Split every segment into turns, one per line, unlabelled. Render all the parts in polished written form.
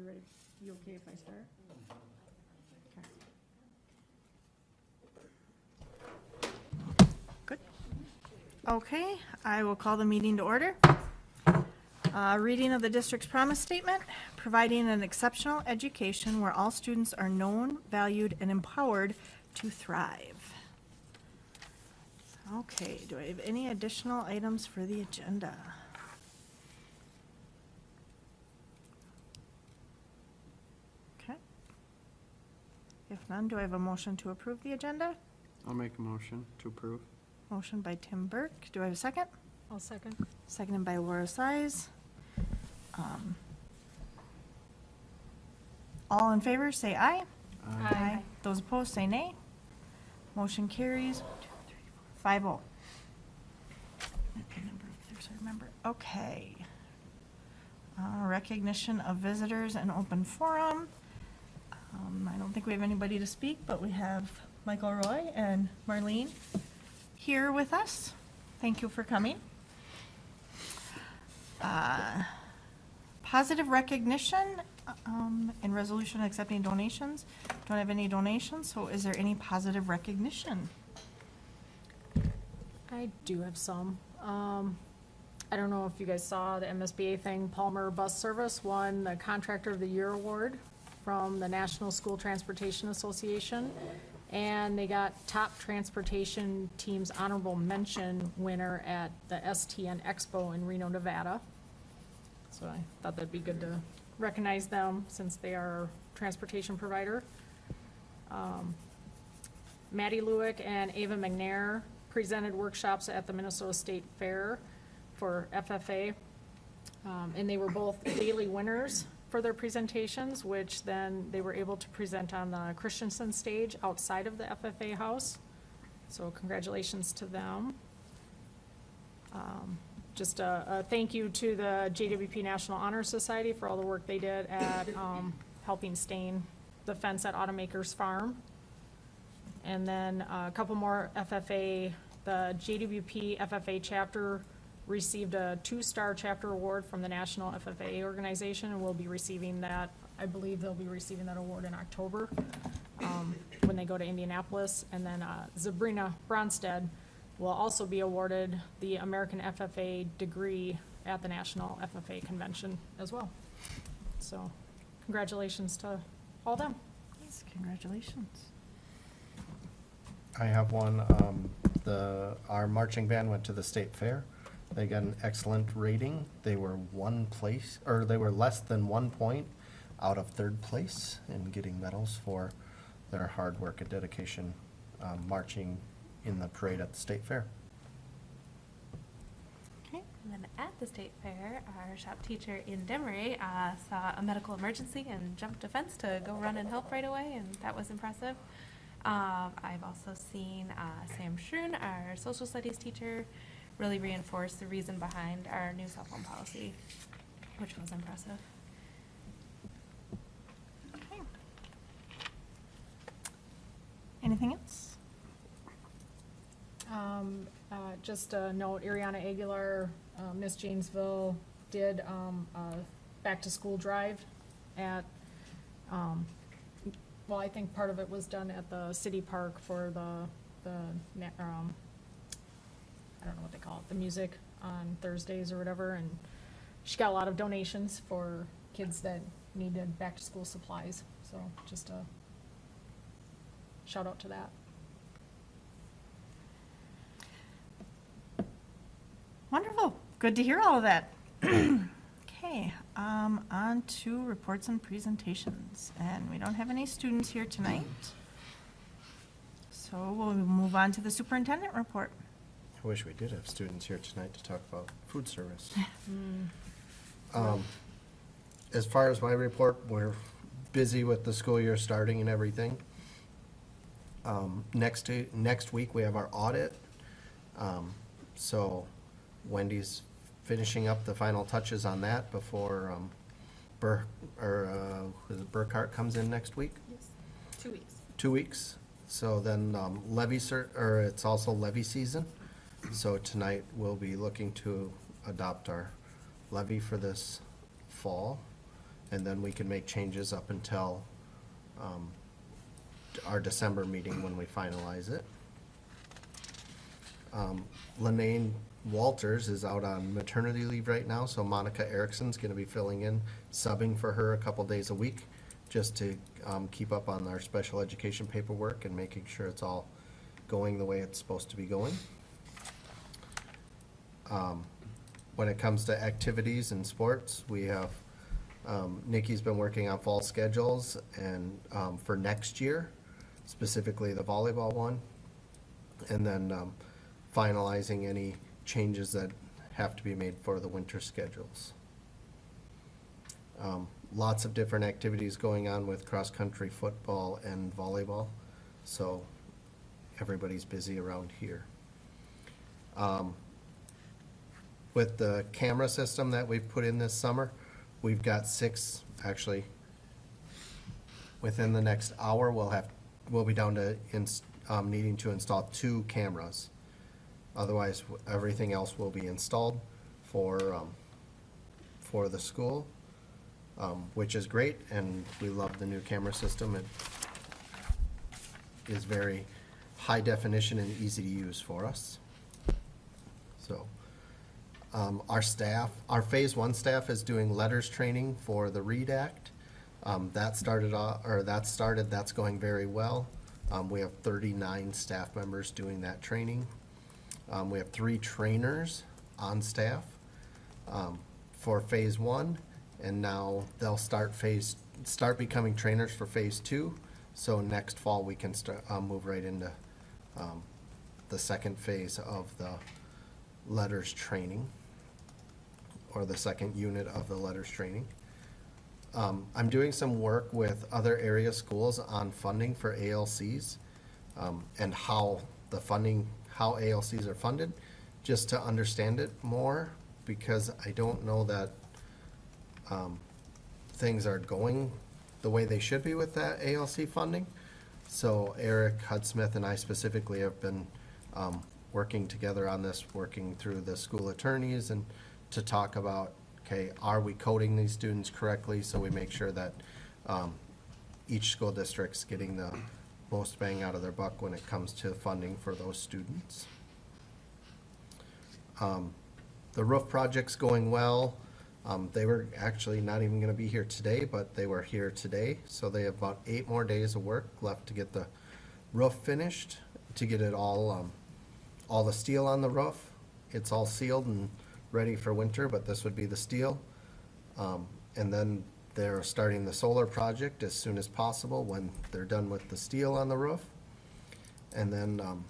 we ready? You okay if I start? Okay. Good. Okay, I will call the meeting to order. Reading of the district's promise statement, providing an exceptional education where all students are known, valued, and empowered to thrive. Okay, do I have any additional items for the agenda? Okay. If none, do I have a motion to approve the agenda?
I'll make a motion to approve.
Motion by Tim Burke. Do I have a second?
I'll second.
Seconded by Laura Size. All in favor, say aye.
Aye.
Those opposed, say nay. Motion carries 5-0. Remember. Okay. Recognition of visitors and open forum. I don't think we have anybody to speak, but we have Michael Roy and Marlene here with us. Thank you for coming. Positive recognition and resolution accepting donations. Don't have any donations, so is there any positive recognition?
I do have some. I don't know if you guys saw the MSBA thing. Palmer Bus Service won the Contractor of the Year award from the National School Transportation Association. And they got top transportation team's honorable mention winner at the STN Expo in Reno, Nevada. So I thought that'd be good to recognize them since they are our transportation provider. Maddie Lewick and Ava McNair presented workshops at the Minnesota State Fair for FFA. And they were both daily winners for their presentations, which then they were able to present on the Christensen stage outside of the FFA house. So congratulations to them. Just a thank you to the JWP National Honor Society for all the work they did at helping stain the fence at Automakers Farm. And then a couple more FFA, the JWP FFA chapter received a 2-star chapter award from the National FFA organization, and will be receiving that. I believe they'll be receiving that award in October when they go to Indianapolis. And then Sabrina Bronstead will also be awarded the American FFA degree at the National FFA Convention as well. So congratulations to all them.
Yes, congratulations.
I have one. Our marching band went to the state fair. They got an excellent rating. They were they were less than 1 point out of 3rd place in getting medals for their hard work and dedication marching in the parade at the state fair.
Okay.
And then at the state fair, our shop teacher in Demery saw a medical emergency and jumped a fence to go run and help right away, and that was impressive. I've also seen Sam Schroon, our social studies teacher, really reinforce the reason behind our new cell phone policy, which was impressive.
Okay. Anything else?
Just a note, Ariana Aguilar, Miss Janesville did a back-to-school drive at, well, I think part of it was done at the city park for the I don't know what they call it, the music on Thursdays or whatever, and she got a lot of donations for kids that needed back-to-school supplies, so just a shout out to that.
Wonderful. Good to hear all of that. Okay, on to reports and presentations. And we don't have any students here tonight. So we'll move on to the superintendent report.
I wish we did have students here tonight to talk about food service. As far as my report, we're busy with the school year starting and everything. Next week we have our audit. So Wendy's finishing up the final touches on that before Burkhart comes in next week.
Yes. 2 weeks.
2 weeks. So then it's also levy season. So tonight we'll be looking to adopt our levy for this fall. and then we can make changes up until our December meeting when we finalize it. Lanaine Walters is out on maternity leave right now, so Monica Erickson's gonna be filling in, subbing for her a couple days a week, just to keep up on our special education paperwork and making sure it's all going the way it's supposed to be going. When it comes to activities and sports, we have, Nikki's been working on fall schedules and for next year, specifically the volleyball one, and then finalizing any changes that have to be made for the winter schedules. Lots of different activities going on with cross-country football and volleyball, so everybody's busy around here. With the camera system that we've put in this summer, we've got 6, actually, within the next hour, we'll be down to needing to install 2 cameras. Otherwise, everything else will be installed for the school, which is great, and we love the new camera system. It is very high definition and easy to use for us. So, our staff, our Phase 1 staff is doing letters training for the READ Act. That's going very well. We have 39 staff members doing that training. We have 3 trainers on staff for Phase 1, and now they'll start becoming trainers for Phase 2. So next fall, we can move right into the second phase of the letters training, or the second unit of the letters training. I'm doing some work with other area schools on funding for ALCs, and how ALCs are funded, just to understand it more, because I don't know that things are going the way they should be with that ALC funding. So Eric Hudsmith and I specifically have been working together on this, working through the school attorneys, and to talk about, okay, are we coding these students correctly, so we make sure that each school district's getting the most bang out of their buck when it comes to funding for those students. The roof project's going well. They were actually not even gonna be here today, but they were here today, so they have about 8 more days of work left to get the roof finished, to get it all the steel on the roof. It's all sealed and ready for winter, but this would be the steel. And then they're starting the solar project as soon as possible when they're done with the steel on the roof. And then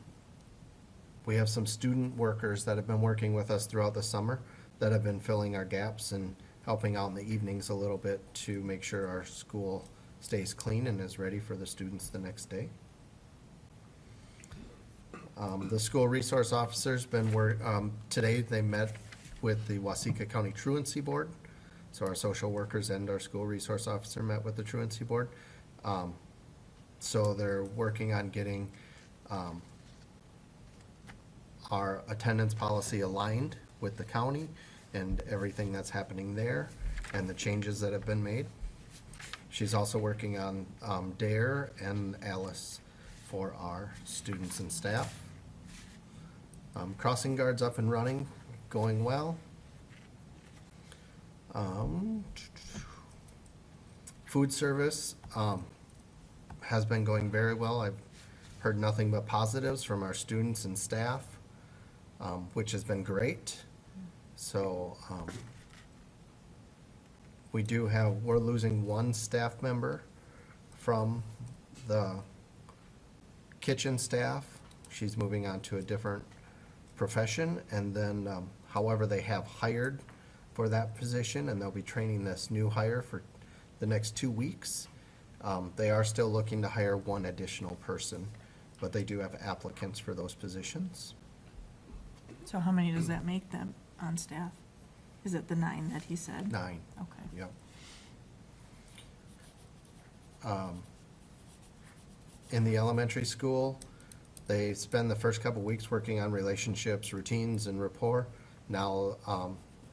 we have some student workers that have been working with us throughout the summer that have been filling our gaps and helping out in the evenings a little bit to make sure our school stays clean and is ready for the students the next day. The school resource officer's been today they met with the Waseca County Truancy Board. So our social workers and our school resource officer met with the Truancy Board. So they're working on getting our attendance policy aligned with the county and everything that's happening there and the changes that have been made. She's also working on DARE and Alice for our students and staff. Crossing guards up and running, going well. Food service has been going very well. I've heard nothing but positives from our students and staff, which has been great. So we're losing 1 staff member from the kitchen staff. She's moving on to a different profession, and then however, they have hired for that position, and they'll be training this new hire for the next 2 weeks. They are still looking to hire 1 additional person, but they do have applicants for those positions.
So how many does that make them on staff? Is it the 9 that he said?
9.
Okay.
Yep. In the elementary school, they spend the first couple weeks working on relationships, routines, and rapport. Now,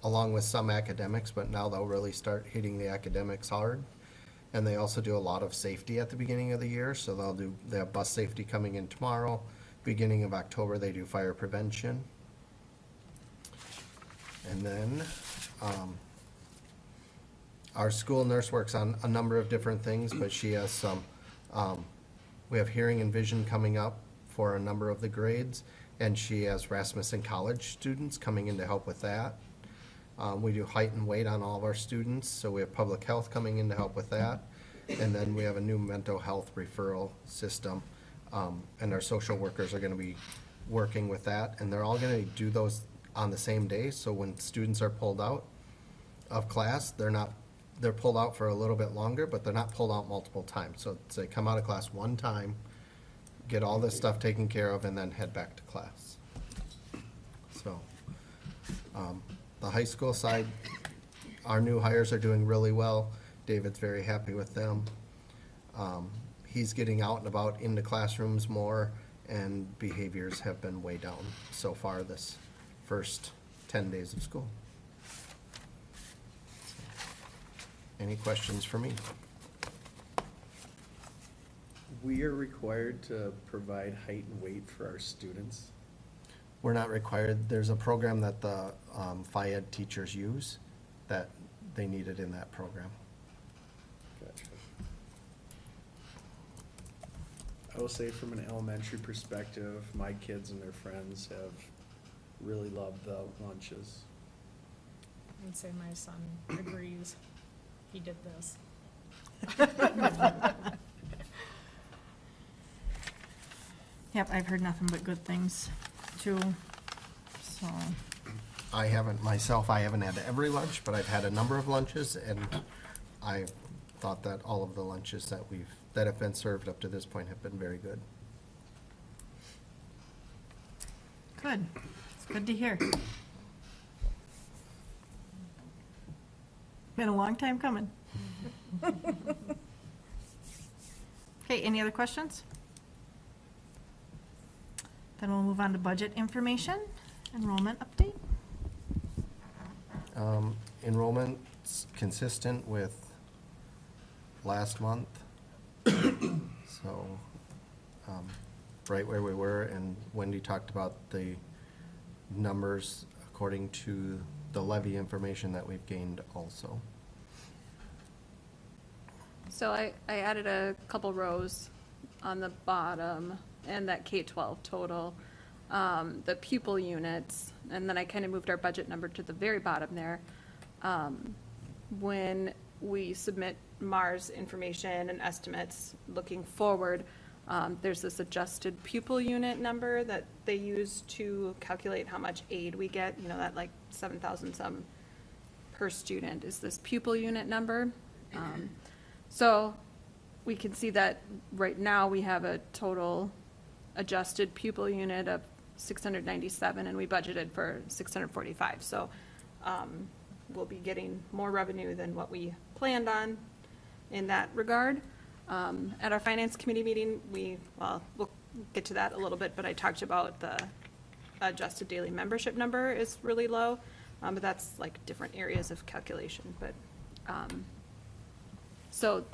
along with some academics, but now they'll really start hitting the academics hard. And they also do a lot of safety at the beginning of the year, so they have bus safety coming in tomorrow. Beginning of October, they do fire prevention. And then, our school nurse works on a number of different things, but she has some, we have hearing and vision coming up for a number of the grades, and she has Rasmussen College students coming in to help with that. We do height and weight on all of our students, so we have public health coming in to help with that. And then we have a new mental health referral system, and our social workers are gonna be working with that, and they're all gonna do those on the same day, so when students are pulled out of class, they're pulled out for a little bit longer, but they're not pulled out multiple times. So they come out of class one time, get all this stuff taken care of, and then head back to class. So, the high school side, our new hires are doing really well. David's very happy with them. He's getting out and about into classrooms more, and behaviors have been way down so far this first 10 days of school. Any questions for me?
We are required to provide height and weight for our students.
We're not required. There's a program that the Phi Ed teachers use that they need it in that program.
Gotcha. I will say from an elementary perspective, my kids and their friends have really loved the lunches.
I'd say my son agrees. He did this.
Yep, I've heard nothing but good things too, so,
I haven't had every lunch, but I've had a number of lunches, and I thought that all of the lunches that have been served up to this point have been very good.
good. It's good to hear. Been a long time coming. Okay, any other questions? Then we'll move on to budget information, enrollment update.
Enrollment's consistent with last month. So, right where we were, and Wendy talked about the numbers according to the levy information that we've gained also.
So I added a couple rows on the bottom and that K-12 total, the pupil units, and then I kind of moved our budget number to the very bottom there. When we submit MARS information and estimates looking forward, there's this adjusted pupil unit number that they use to calculate how much aid we get, you know, that like 7,000 some per student is this pupil unit number. So we can see that right now we have a total adjusted pupil unit of 697, and we budgeted for 645. So we'll be getting more revenue than what we planned on in that regard. At our finance committee meeting, we'll get to that a little bit, but I talked about the adjusted daily membership number is really low, but that's like different areas of calculation. But so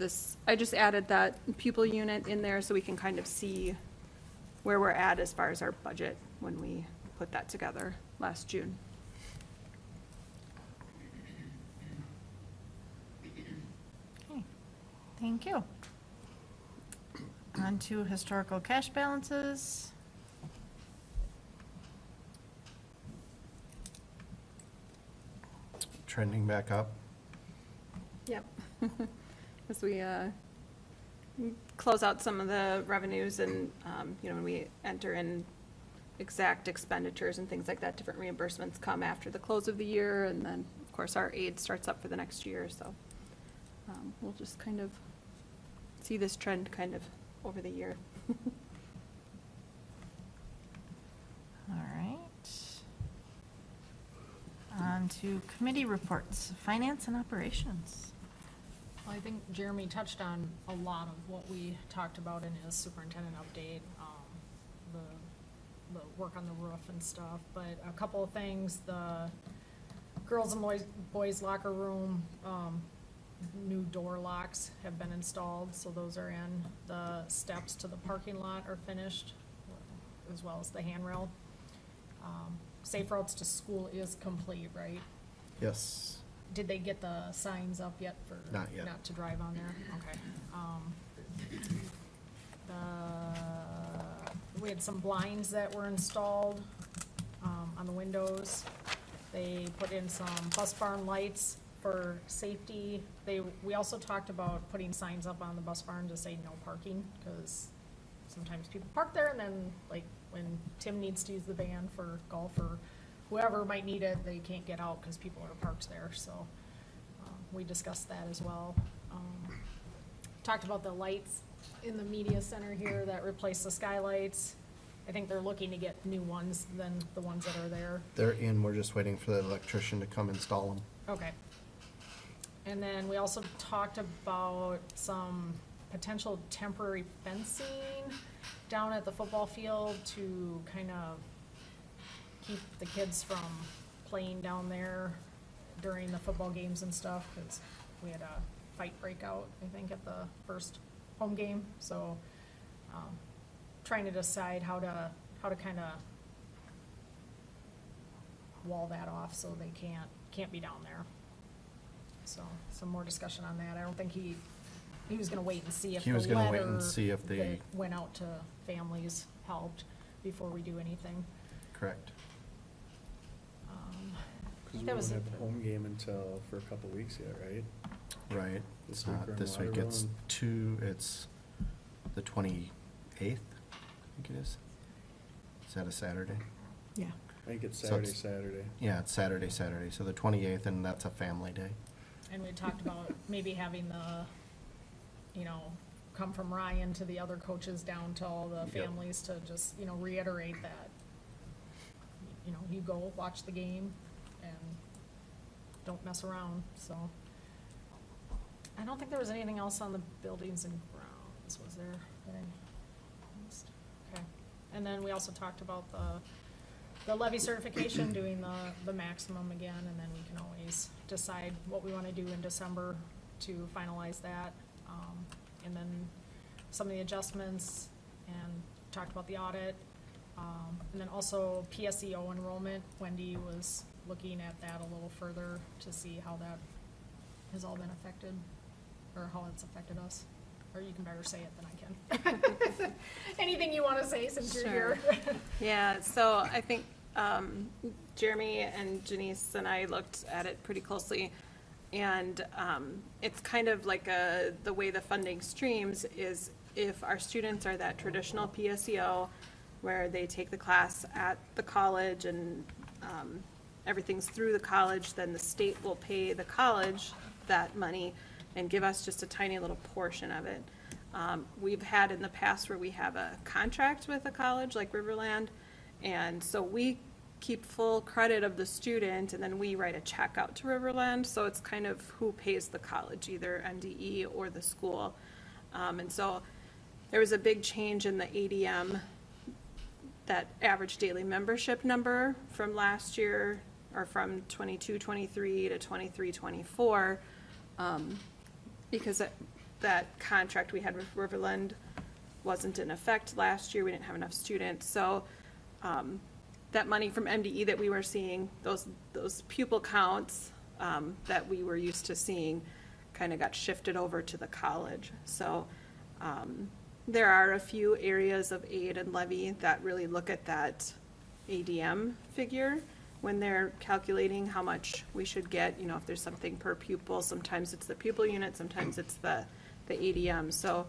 I just added that pupil unit in there so we can kind of see where we're at as far as our budget when we put that together last June.
Okay, thank you. On to historical cash balances.
Trending back up.
Yep. As we close out some of the revenues and, you know, when we enter in exact expenditures and things like that, different reimbursements come after the close of the year, and then, of course, our aid starts up for the next year, so we'll just kind of see this trend kind of over the year.
All right. On to committee reports, finance and operations.
Well, I think Jeremy touched on a lot of what we talked about in his superintendent update, the work on the roof and stuff, but a couple of things, the girls and boys locker room, new door locks have been installed, so those are in. The steps to the parking lot are finished, as well as the handrail. Safe routes to school is complete, right?
Yes.
Did they get the signs up yet for?
Not yet.
Not to drive on there, okay. We had some blinds that were installed, on the windows. They put in some bus barn lights for safety. We also talked about putting signs up on the bus barn to say no parking, because sometimes people park there and then, like, when Tim needs to use the van for golf or whoever might need it, they can't get out because people are parked there, so, we discussed that as well. Talked about the lights in the media center here that replace the skylights. I think they're looking to get new ones than the ones that are there.
They're in, we're just waiting for the electrician to come install them.
Okay. And then we also talked about some potential temporary fencing down at the football field to kind of keep the kids from playing down there during the football games and stuff, because we had a fight breakout, I think, at the first home game, so, trying to decide how to kind of wall that off so they can't be down there. So, some more discussion on that. I don't think he was gonna wait and see if
He
the
was gonna wait and
letter
see if they-
that went out to families helped before we do anything.
Correct.
Because we
That was
won't
it.
have the home game until, for a couple weeks yet, right?
Right.
This week we're in
This week it's
Waterville
it's the 28th, I think it is. Is that a Saturday?
Yeah.
I think it's
So
Saturday,
it's-
Saturday.
Yeah, it's Saturday, so the 28th, and that's a family day.
And we talked about maybe having come from Ryan to the other coaches down to all the
Yep.
families to just, reiterate that, you go watch the game and don't mess around, so. I don't think there was anything else on the buildings and grounds, was there? that I missed? Okay. And then we also talked about the levy certification, doing the maximum again, and then we can always decide what we wanna do in December to finalize that. And then some of the adjustments, and talked about the audit. And then also PSO enrollment, Wendy was looking at that a little further to see how that has all been affected, or how it's affected us. Or you can better say it than I can. Anything you wanna say since you're here?
Yeah, so I think Jeremy and Janice and I looked at it pretty closely, and it's kind of like the way the funding streams is if our students are that traditional PSEO, where they take the class at the college and everything's through the college, then the state will pay the college that money and give us just a tiny little portion of it. We've had in the past where we have a contract with a college like Riverland, and so we keep full credit of the student, and then we write a check out to Riverland, so it's kind of who pays the college, either MDE or the school. And so there was a big change in the ADM, that average daily membership number from last year, or from 22-23 to 23-24, because that contract we had with Riverland wasn't in effect last year. We didn't have enough students, so that money from MDE that we were seeing, those pupil counts that we were used to seeing, kind of got shifted over to the college. So there are a few areas of aid and levy that really look at that ADM figure when they're calculating how much we should get, if there's something per pupil. Sometimes it's the pupil unit, sometimes it's the ADM. So,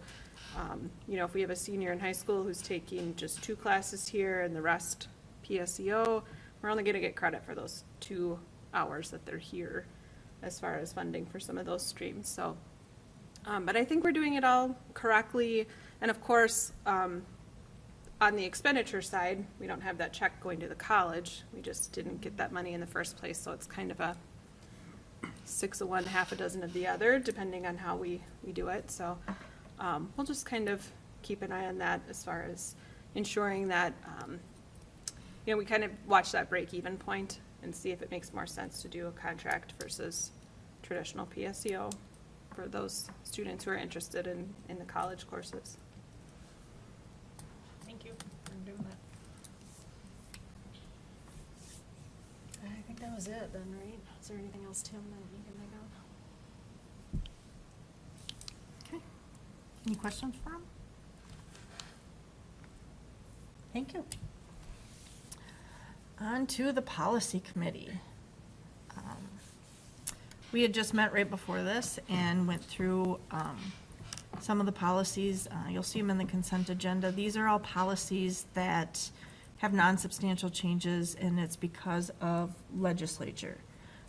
if we have a senior in high school who's taking just 2 classes here and the rest PSEO, we're only gonna get credit for those 2 hours that they're here as far as funding for some of those streams. So, but I think we're doing it all correctly. And of course, on the expenditure side, we don't have that check going to the college. We just didn't get that money in the first place, so it's kind of a 6 of one, half a dozen of the other, depending on how we do it. So we'll just kind of keep an eye on that as far as ensuring that, we kind of watch that break-even point and see if it makes more sense to do a contract versus traditional PSEO for those students who are interested in the college courses.
Thank you for doing that. I think that was it then, right? Is there anything else, Tim, that you can think of?
Okay. Any questions for him? Thank you. On to the policy committee. We had just met right before this and went through some of the policies. You'll see them in the consent agenda. These are all policies that have non-substantial changes, and it's because of legislature.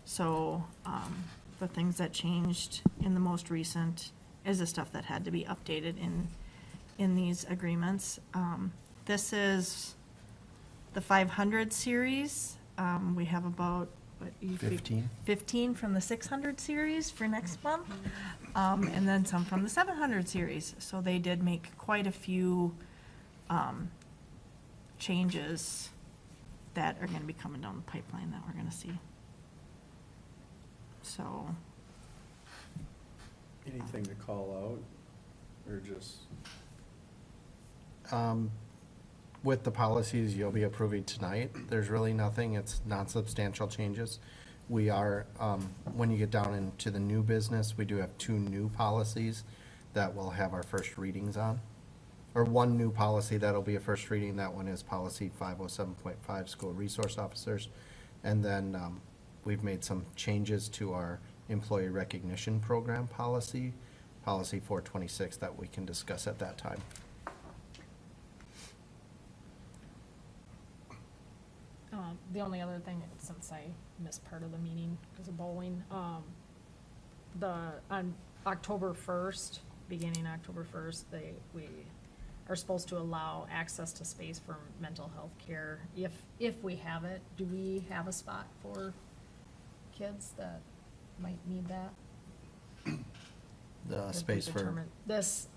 So the things that changed in the most recent is the stuff that had to be updated in these agreements. This is the 500 series. We have about,
15.
15 from the 600 series for next month, and then some from the 700 series. So they did make quite a few changes that are going to be coming down the pipeline that we're going to see. So,
Anything to call out, or just,
With the policies you'll be approving tonight, there's really nothing, it's non-substantial changes. We are, when you get down into the new business, we do have 2 new policies that we'll have our first readings on. Or 1 new policy that'll be a first reading, that one is policy 507.5, school resource officers. And then we've made some changes to our employee recognition program policy, policy 426, that we can discuss at that time.
The only other thing, since I missed part of the meeting because of bowling, on October 1st, beginning October 1st, we are supposed to allow access to space for mental health care. If we have it, do we have a spot for kids that might need that?
The
Did we
space for,
determine- It's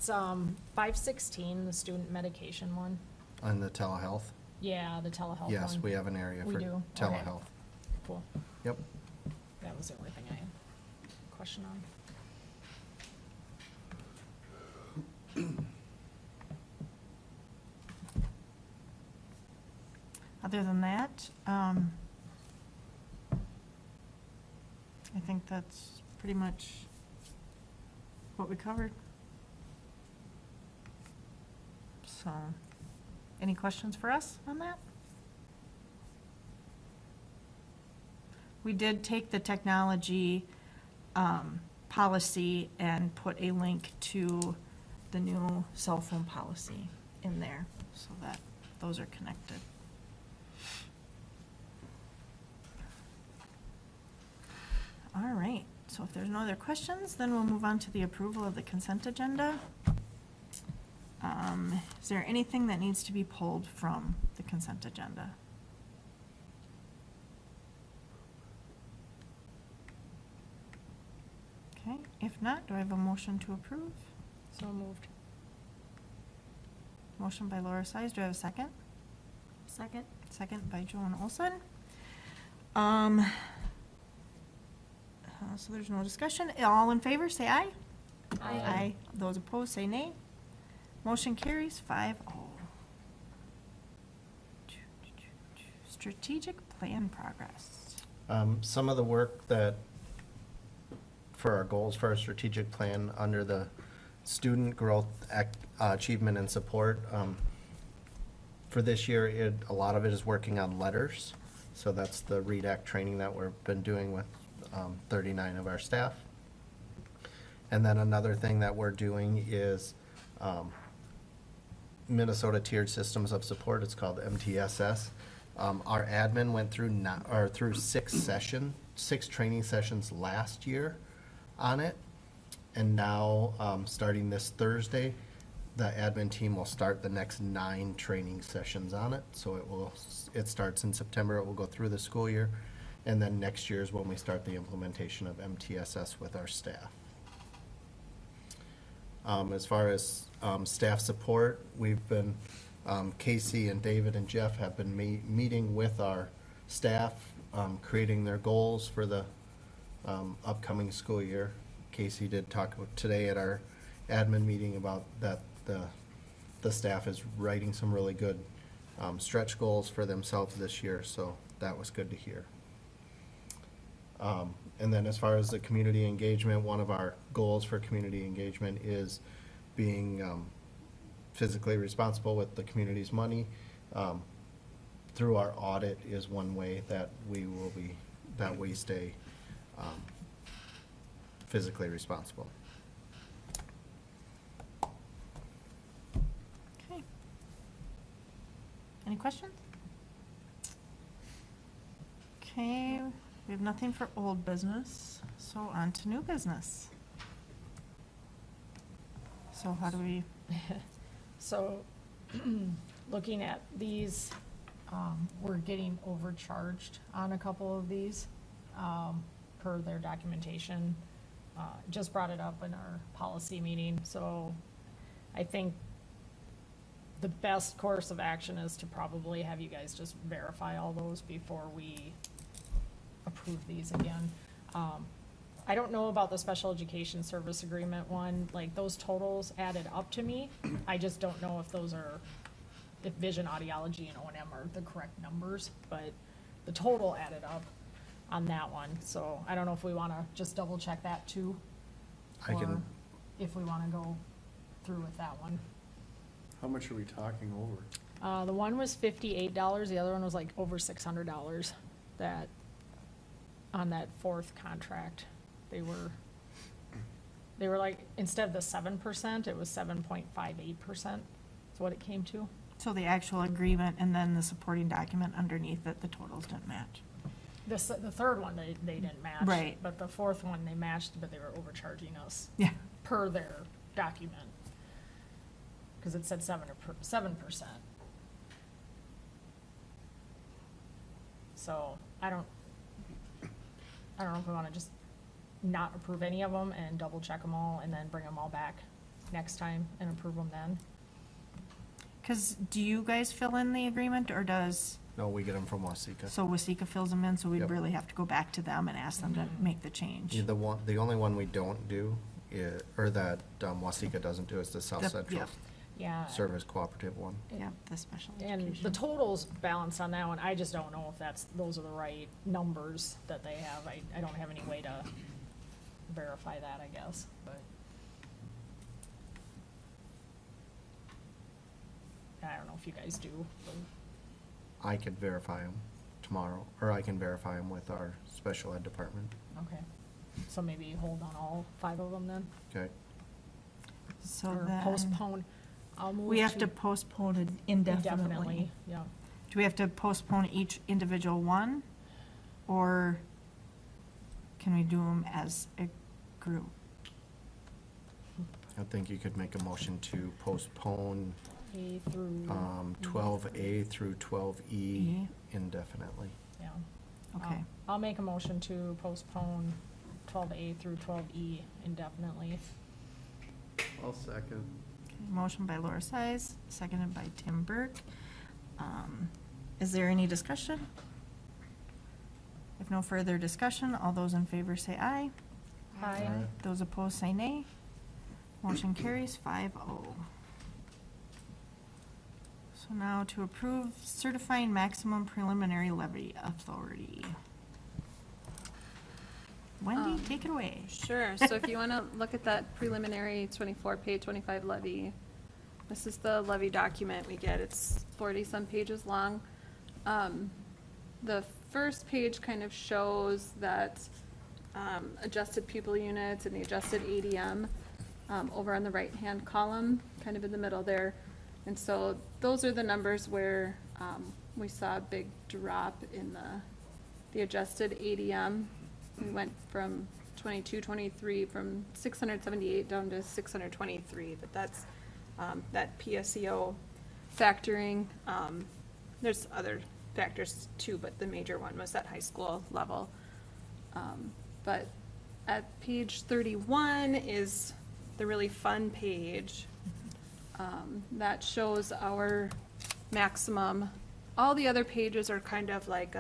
516, the student medication one.
on the telehealth.
Yeah, the telehealth one.
Yes, we have an area
We
for
do? Okay.
telehealth.
Cool.
Yep.
That was the only thing I had a question on.
other than that, I think that's pretty much what we covered. So, any questions for us on that? We did take the technology policy and put a link to the new cell phone policy in there so that those are connected. All right, so if there's no other questions, then we'll move on to the approval of the consent agenda. Is there anything that needs to be pulled from the consent agenda? Okay, if not, do I have a motion to approve?
So moved.
Motion by Laura Size, do I have a second?
Second?
Second by Joan Olson. So there's no discussion. All in favor, say aye.
Aye.
Those opposed, say nay. Motion carries 5-0. Strategic plan progress.
Some of the work that, for our goals for our strategic plan under the student growth, achievement and support, for this year, a lot of it is working on letters. So that's the READ Act training that we've been doing with 39 of our staff. And then another thing that we're doing is Minnesota Tiered Systems of Support. It's called MTSS. Our admin went through 6 training sessions last year on it. And now, starting this Thursday, the admin team will start the next 9 training sessions on it. So it starts in September, it will go through the school year. And then next year is when we start the implementation of MTSS with our staff. As far as staff support, we've been, Casey and David and Jeff have been meeting with our staff creating their goals for the upcoming school year. Casey did talk about today at our admin meeting about that the staff is writing some really good stretch goals for themselves this year, so that was good to hear. And then as far as the community engagement, one of our goals for community engagement is being physically responsible with the community's money. Through our audit is one way that we stay physically responsible.
Okay. Any questions? Okay, we have nothing for old business, so on to new business. So how do we,
So, looking at these, we're getting overcharged on a couple of these, per their documentation. Just brought it up in our policy meeting, so I think the best course of action is to probably have you guys just verify all those before we approve these again. I don't know about the special education service agreement one, like those totals added up to me. I just don't know if those are, if vision, audiology, and O&M are the correct numbers, but the total added up on that one, so I don't know if we wanna just double check that too.
I can-
Or if we wanna go through with that one.
How much are we talking over?
The one was $58, the other one was like over $600, that, on that fourth contract, they were like, instead of the 7%, it was 7.58%, is what it came to.
so the actual agreement and then the supporting document underneath it, the totals didn't match?
The third one, they didn't match.
Right.
But the fourth one, they matched, but they were overcharging us
Yeah.
per their document. Cause it said 7%. So, I don't know if we wanna just not approve any of them and double check them all and then bring them all back next time and approve them then.
Because do you guys fill in the agreement, or does,
No, we get them from Wasika.
so Wasika fills them in, so we'd
Yep.
really have to go back to them and ask them to make the change?
Yeah, the only one we don't do, or that Wasika doesn't do, is the South
The-
Central
yep.
Yeah.
Service Cooperative one.
Yep, the special
And the
education.
totals balance on that one, I just don't know if those are the right numbers that they have. I don't have any way to verify that, I guess, but. I don't know if you guys do, but,
I could verify them tomorrow, or I can verify them with our special ed department.
okay. So maybe hold on all 5 of them then?
Okay.
So
Or
then,
postpone. I'll move
we have to postpone it indefinitely.
Indefinitely, yeah.
Do we have to postpone each individual one, or can we do them as a group?
I think you could make a motion to postpone
A through.
12A through 12E
E.
indefinitely.
Yeah.
Okay.
I'll make a motion to postpone 12A through 12E indefinitely.
I'll second.
Okay, motion by Laura Size, seconded by Tim Burke. Is there any discussion? If no further discussion, all those in favor say aye.
Aye.
Those opposed say nay. Motion carries 5-0. So now to approve certifying maximum preliminary levy authority. Wendy, take it away.
Sure, so if you want to look at that preliminary 24, page 25 levy, this is the levy document we get, it's 40-some pages long. The first page kind of shows that adjusted pupil units and the adjusted ADM over on the right-hand column, kind of in the middle there. And so those are the numbers where we saw a big drop in the adjusted ADM. We went from 22-23 from 678 down to 623, but that's that PSO factoring. There's other factors too, but the major one was that high school level. But at page 31 is the really fun page that shows our maximum. All the other pages are kind of like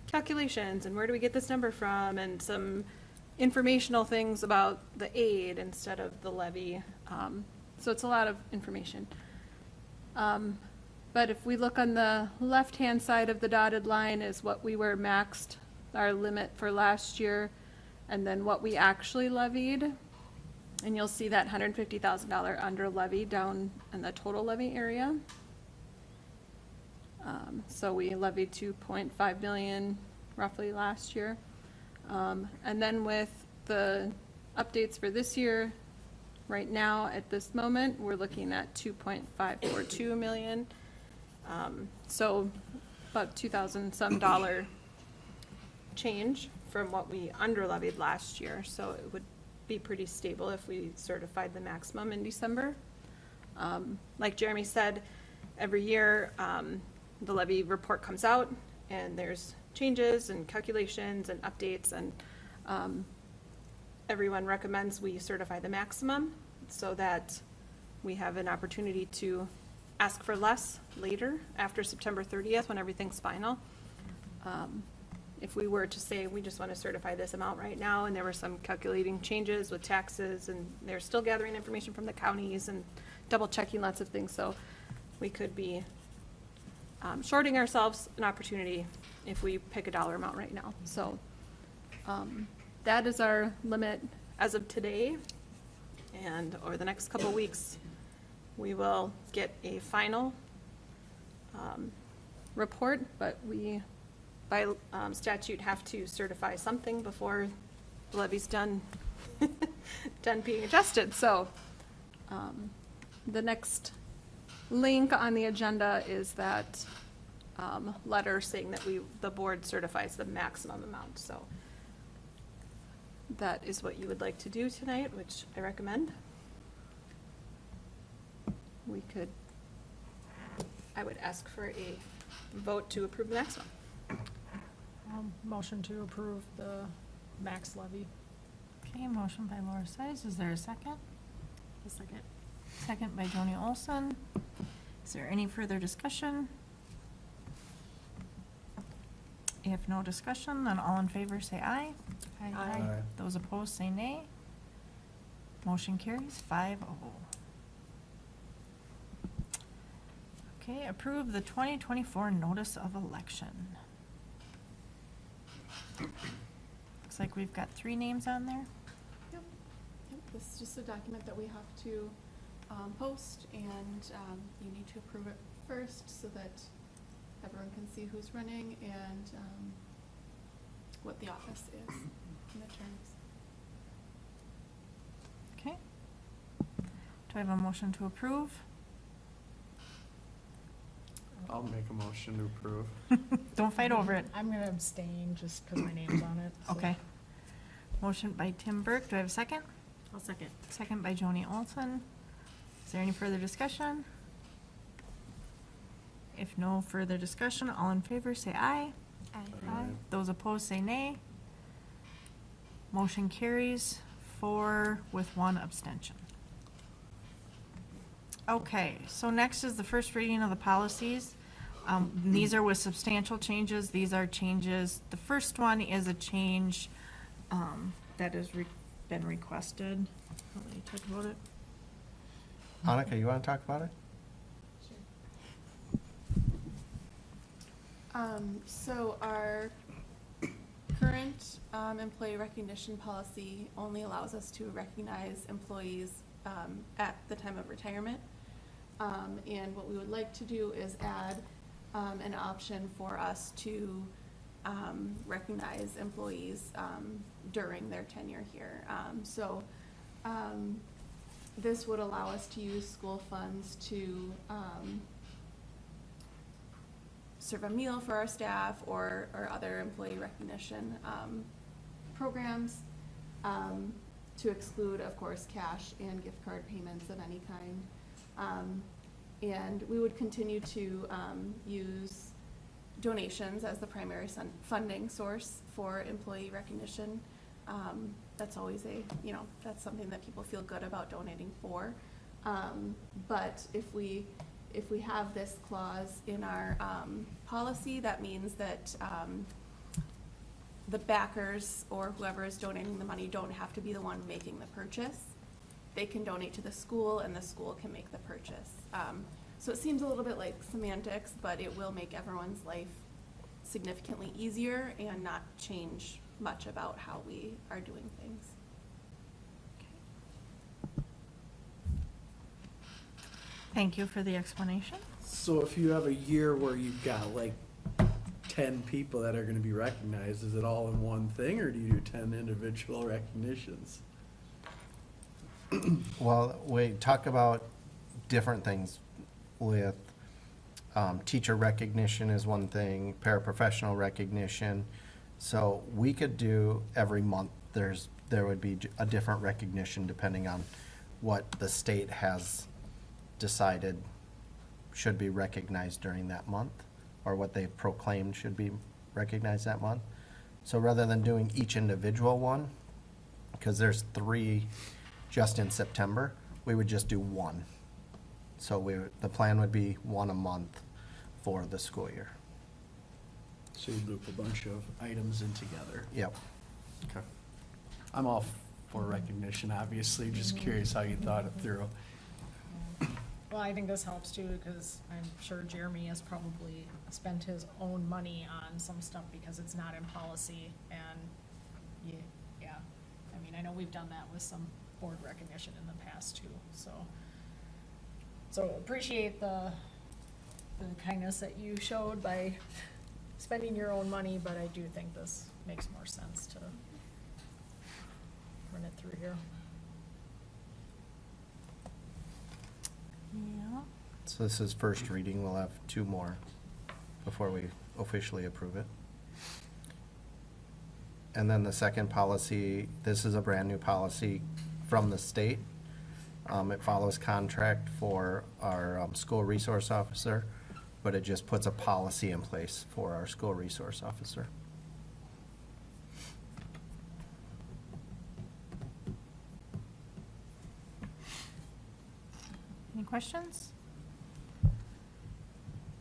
calculations and where do we get this number from and some informational things about the aid instead of the levy. So it's a lot of information. But if we look on the left-hand side of the dotted line is what we were maxed, our limit for last year, and then what we actually levied. And you'll see that $150,000 under levy down in the total levy area. So we levied 2.5 million roughly last year. And then with the updates for this year, right now at this moment, we're looking at 2.542 million. So about $2,000 some change from what we under levied last year. So it would be pretty stable if we certified the maximum in December. Like Jeremy said, every year the levy report comes out and there's changes and calculations and updates, and everyone recommends we certify the maximum so that we have an opportunity to ask for less later after September 30th when everything's final. If we were to say we just want to certify this amount right now and there were some calculating changes with taxes and they're still gathering information from the counties and double checking lots of things, so we could be shorting ourselves an opportunity if we pick a dollar amount right now. So that is our limit as of today, and over the next couple of weeks we will get a final report, but we by statute have to certify something before the levy's done done being adjusted. So the next link on the agenda is that letter saying that the board certifies the maximum amount. So that is what you would like to do tonight, which I recommend. I would ask for a vote to approve the maximum.
Motion to approve the max levy.
Okay, motion by Laura Size. Is there a second?
A second.
Second by Joni Olson. Is there any further discussion? If no discussion, then all in favor say aye.
Aye.
Those opposed say nay. Motion carries 5-0. Okay, approve the 2024 notice of election. Looks like we've got 3 names on there.
Yep, this is just a document that we have to post, and you need to approve it first so that everyone can see who's running and what the office is and the terms.
Okay. Do I have a motion to approve?
I'll make a motion to approve.
Don't fight over it.
I'm gonna abstain just because my name's on it. so.
Okay. Motion by Tim Burke. Do I have a second?
I'll second.
Second by Joni Olson. Is there any further discussion? If no further discussion, all in favor say aye.
Aye.
Those opposed say nay. Motion carries 4 with 1 abstention. Okay, so next is the first reading of the policies. These are with substantial changes. These are changes. The first one is a change that has been requested. Let me talk about it.
Annika, you want to talk about it?
So our current employee recognition policy only allows us to recognize employees at the time of retirement. And what we would like to do is add an option for us to recognize employees during their tenure here. This would allow us to use school funds to serve a meal for our staff or other employee recognition programs, to exclude, of course, cash and gift card payments of any kind. And we would continue to use donations as the primary funding source for employee recognition. That's always that's something that people feel good about donating for. But if we have this clause in our policy, that means that the backers or whoever is donating the money don't have to be the one making the purchase. They can donate to the school and the school can make the purchase. So it seems a little bit like semantics, but it will make everyone's life significantly easier and not change much about how we are doing things.
Thank you for the explanation.
So if you have a year where you've got like 10 people that are gonna be recognized, is it all in one thing, or do you do 10 individual recognitions?
Well, we talk about different things with, teacher recognition is one thing, paraprofessional recognition. So we could do every month, there would be a different recognition depending on what the state has decided should be recognized during that month, or what they proclaimed should be recognized that month. So rather than doing each individual one, because there's 3 just in September, we would just do one. So the plan would be 1 a month for the school year.
So you group a bunch of items in together.
Yep.
Okay. I'm all for recognition, obviously, just curious how you thought it through.
Well, I think this helps too, because I'm sure Jeremy has probably spent his own money on some stuff because it's not in policy, and yeah, I mean, I know we've done that with some board recognition in the past too, so appreciate the kindness that you showed by spending your own money, but I do think this makes more sense to run it through here.
Yeah.
So this is first reading. We'll have 2 more before we officially approve it. And then the second policy, this is a brand-new policy from the state. It follows contract for our school resource officer, but it just puts a policy in place for our school resource officer.
Any questions?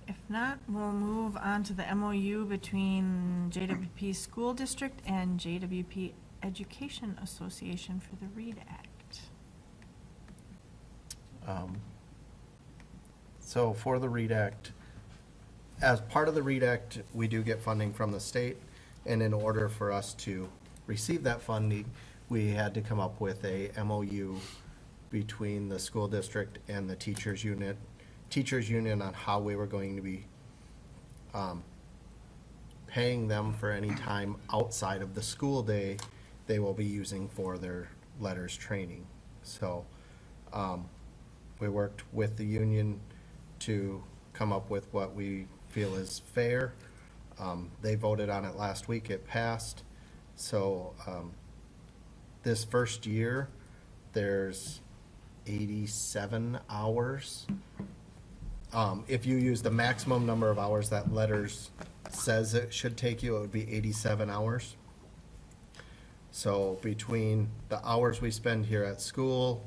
If not, we'll move on to the MOU between JWP School District and JWP Education Association for the READ Act.
So for the READ Act, as part of the READ Act, we do get funding from the state, and in order for us to receive that funding, we had to come up with a MOU between the school district and the teachers union on how we were going to be paying them for any time outside of the school day they will be using for their letters training. So we worked with the union to come up with what we feel is fair. They voted on it last week, it passed. So this first year, there's 87 hours. If you use the maximum number of hours that letters says it should take you, it would be 87 hours. So between the hours we spend here at school,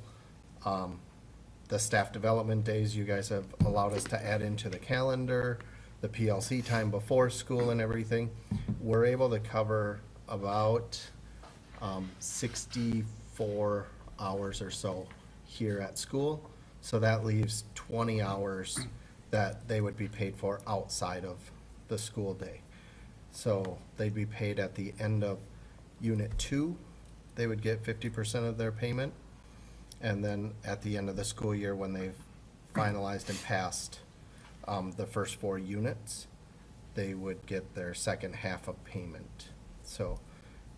the staff development days you guys have allowed us to add into the calendar, the PLC time before school and everything, we're able to cover about 64 hours or so here at school. So that leaves 20 hours that they would be paid for outside of the school day. So they'd be paid at the end of Unit 2. They would get 50% of their payment. And then at the end of the school year, when they've finalized and passed the first 4 units, they would get their second half of payment. So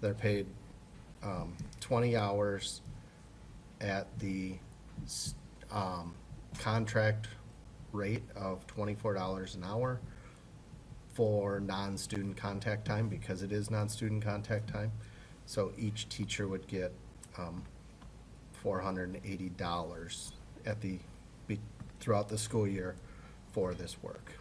they're paid 20 hours at the contract rate of $24 an hour for non-student contact time, because it is non-student contact time. So each teacher would get $480 throughout the school year for this work.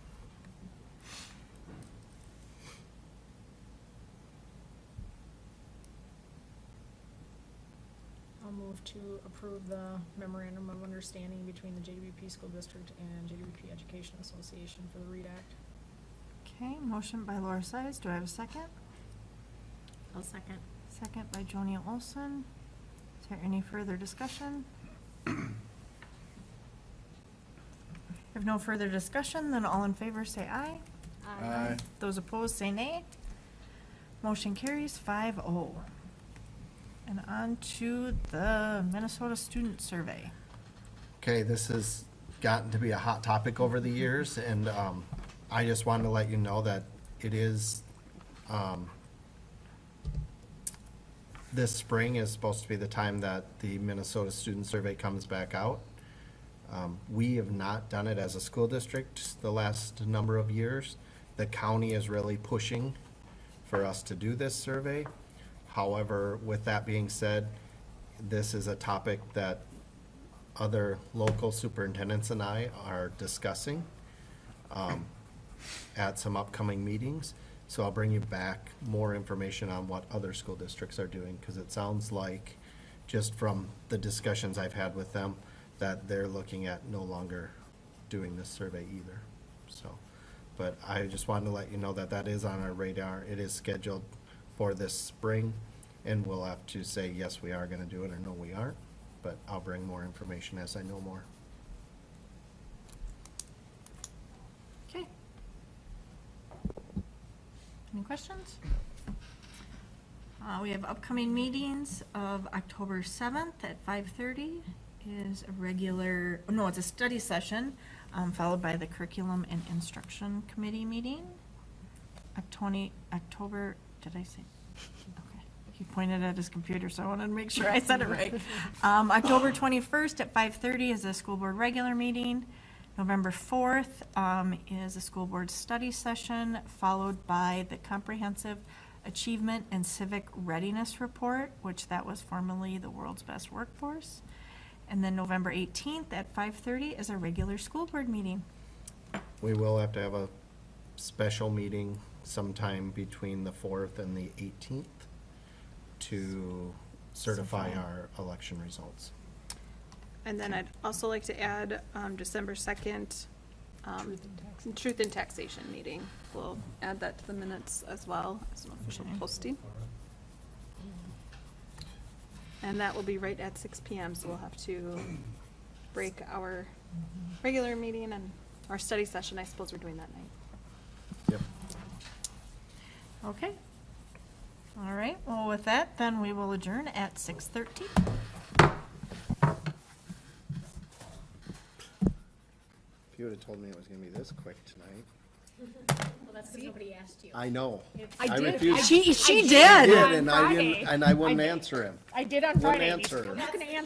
I'll move to approve the memorandum of understanding between the JWP School District and JWP Education Association for the READ Act.
Okay, motion by Laura Size. Do I have a second?
I'll second.
Second by Joni Olson. Is there any further discussion? If no further discussion, then all in favor say aye.
Aye.
Those opposed say nay. Motion carries 5-0. And on to the Minnesota Student Survey.
Okay, this has gotten to be a hot topic over the years, and I just wanted to let you know that it is, this spring is supposed to be the time that the Minnesota Student Survey comes back out. We have not done it as a school district the last number of years. The county is really pushing for us to do this survey. However, with that being said, this is a topic that other local superintendents and I are discussing at some upcoming meetings. So I'll bring you back more information on what other school districts are doing, because it sounds like, just from the discussions I've had with them, that they're looking at no longer doing this survey either. So, but I just wanted to let you know that that is on our radar. It is scheduled for this spring, and we'll have to say, yes, we are gonna do it, or no, we aren't. But I'll bring more information as I know more.
Okay. Any questions? We have upcoming meetings of October 7th at 5:30 is a regular, no, it's a study session, followed by the Curriculum and Instruction Committee meeting. October, did I say? Okay. He pointed at his computer, so I wanted to make sure I said it right. October 21st at 5:30 is a school board regular meeting. November 4th is a school board study session, followed by the Comprehensive Achievement and Civic Readiness Report, which that was formerly the World's Best Workforce. And then November 18th at 5:30 is a regular school board meeting.
We will have to have a special meeting sometime between the 4th and the 18th to certify our election results.
And then I'd also like to add, December 2nd, Truth and Taxation meeting. We'll add that to the minutes as well as an official
Okay.
posting. And that will be right at 6 PM, so we'll have to break our regular meeting and our study session. I suppose we're doing that night.
Yep.
Okay. All right, well, with that, then we will adjourn at 6:13.
If you would've told me it was gonna be this quick tonight.
Well, that's because nobody asked you.
I know.
I did.
refused-
She
I
did.
did,
on
and I
Friday.
didn't, and I wouldn't answer him.
I did on
Wouldn't
Friday.
answer.
I'm not gonna answer